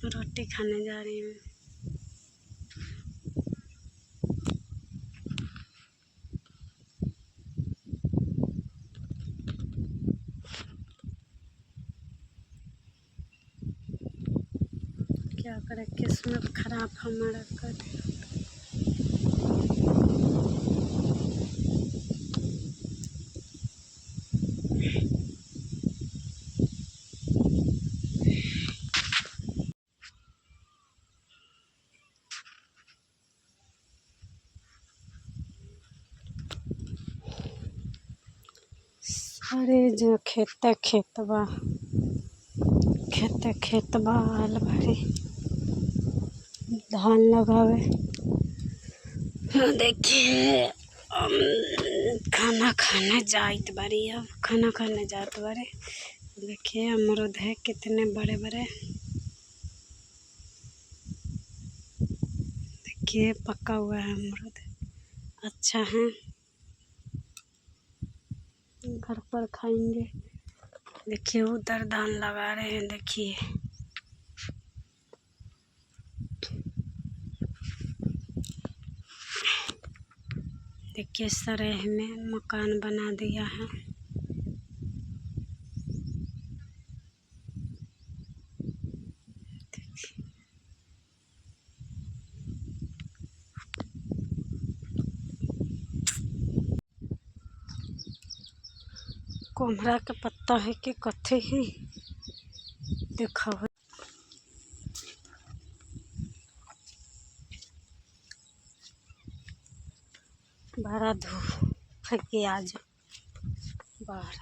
रोटी खाने जा रही हूँ। क्या करें, किस्मत खराब हमारा कर। अरे जो खेतबा आल भरी धान लगावे। देखिए खाना खाने जात बारी। अब खाना खाने जात बारे। देखिए अमरूद है कितने बड़े बड़े। देखिए पका हुआ है अमरूद, अच्छा है, घर पर खाएंगे। देखिए उधर धान लगा रहे हैं। देखिए सरेह में मकान बना दिया है। कोहरा का पत्ता है कि कथे है देखा हो। बड़ा धूप है कि आज बाहर।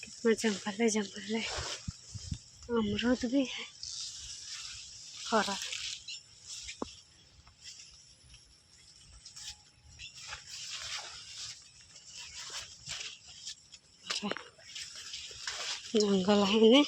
कितना जंगल है। अमरूद भी है हरा। जंगल है ने।